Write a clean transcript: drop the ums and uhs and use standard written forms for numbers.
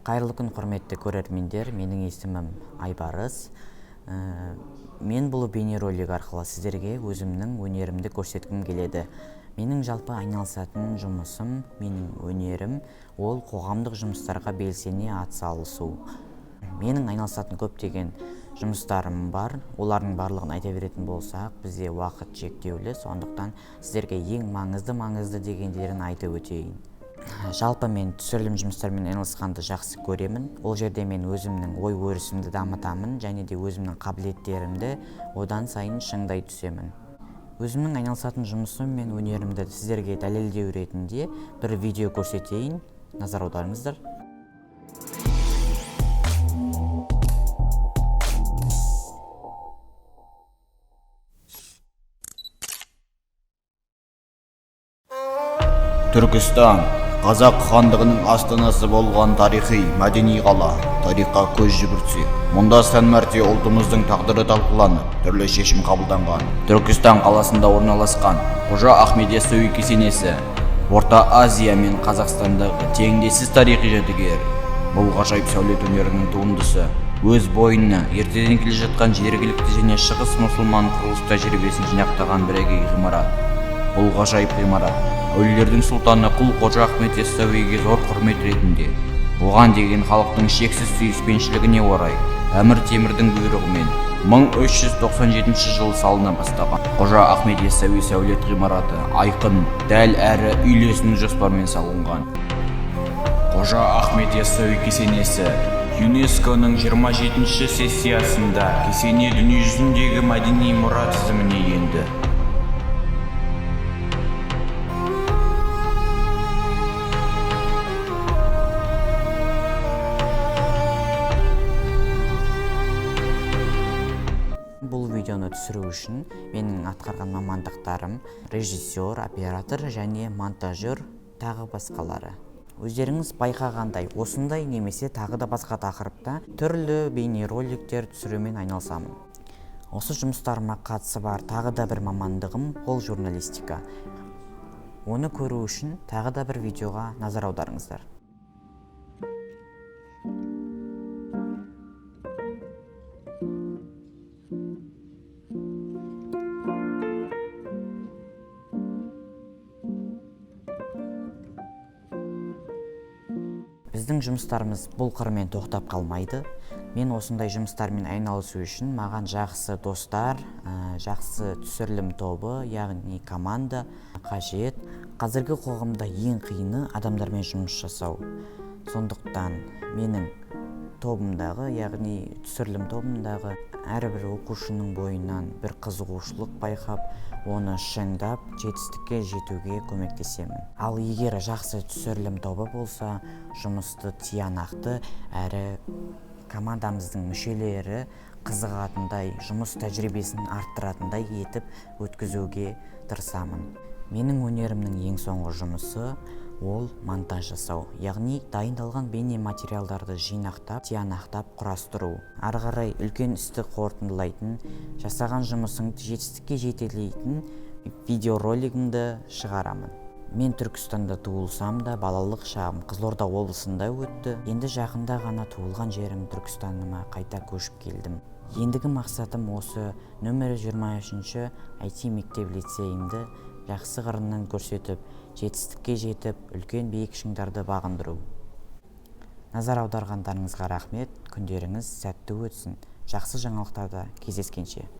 Қайырлы күн, құрметті көрермендер, менің есімім Айбарыс. Мен бұл бейнеролик арқылы сіздерге өзімнің өнерімді көрсеткім келеді. Менің жалпы айналысатын жұмысым, менің өнерім, ол қоғамдық жұмыстарға белсене атсалысу. Менің айналысатын көптеген жұмыстарым бар. Олардың барлығын айта беретін болсақ, бізде уақыт шектеулі, сондықтан сіздерге ең маңызды дегендерін айтып өтейін. Жалпы мен түсірілім жұмыстарымен айналысқанды жақсы көремін. Ол жерде мен өзімнің ой-өрісімді дамытамын, және де өзімнің қабілеттерімді одан сайын шыңдай түсемін. Өзімнің айналысатын жұмысым мен өнерімді сіздерге дәлелдеу ретінде бір видео көрсетейін. Назар аударыңыздар. Түркістан, қазақ хандығының астанасы болған тарихи, мәдени қала. Тарихқа көз жүгіртсек, мұнда сан мәрте ұлтымыздың тағдыры талқыланып, түрлі шешім қабылданған. Түркістан қаласында орналасқан Қожа Ахмет Яссауи кесенесі Орта Азия мен Қазақстандағы теңдессіз тарихи жәдігер. Бұл ғажайып сәулет өнерінің туындысы өз бойына ертеден келе жатқан жергілікті және шығыс мұсылман құрылыс тәжірибесін жинақтаған бірегей ғимарат. Бұл ғажайып ғимарат әулиелердің сұлтаны құл Қожа Ахмет Яссауиге зор құрмет ретінде, оған деген халықтың шексіз сүйіспеншілігіне орай Әмір Темірдің бұйрығымен 1397 жылы салына бастаған. Қожа Ахмет Яссауи сәулет ғимараты айқын, дәл әрі үйлесімді жоспармен салынған. Қожа Ахмет Яссауи кесенесі ЮНЕСКО-ның 27-ші сессиясында кесене дүниежүзіндегі мәдени мұра тізіміне енді. Бұл видеоны түсіру үшін менің атқарған мамандықтарым режиссер, оператор және монтажер, тағы басқалары. Өздеріңіз байқағандай, осындай немесе тағы да басқа тақырыпта түрлі бейнероликтер түсірумен айналысамын. Осы жұмыстарыма қатысы бар тағы да бір мамандығым ол журналистика. Оны көру үшін тағы да бір видеоға назар аударыңыздар. Біздің жұмыстарымыз бұл қырмен тоқтап қалмайды. Мен осындай жұмыстармен айналысу үшін маған жақсы достар, жақсы түсірілім тобы, яғни команда қажет. Қазіргі қоғамда ең қиыны адамдармен жұмыс жасау. Сондықтан менің тобымдағы, яғни түсірілім тобымдағы әрбір оқушының бойынан бір қызығушылық байқап, оны шыңдап, жетістікке жетуге көмектесемін. Ал егер жақсы түсірілім тобы болса, жұмысты тиянақты әрі командамыздың мүшелері қызығатындай, жұмыс тәжірибесін арттыратындай етіп өткізуге тырысамын. Менің өнерімнің ең соңғы жұмысы ол монтаж жасау, яғни дайындалған бейне материалдарды жинақтап, тиянақтап құрастыру. Ары қарай үлкен істі қорытындылайтын, жасаған жұмысыңды жетістікке жетелейтін видеоролигімді шығарамын. Мен Түркістанда туылсам да, балалық шағым Қызылорда облысында өтті. Енді жақында ғана туылған жерім Түркістаныма қайта көшіп келдім. Ендігі мақсатым осы нөмірі 23-ші IT мектеп-лицейімді жақсы қырынан көрсетіп, жетістікке жетіп, үлкен биік шыңдарды бағындыру. Назар аударғандарыңызға рахмет, күндеріңіз сәтті өтсін. Жақсы жаңалықтарда кездескенше.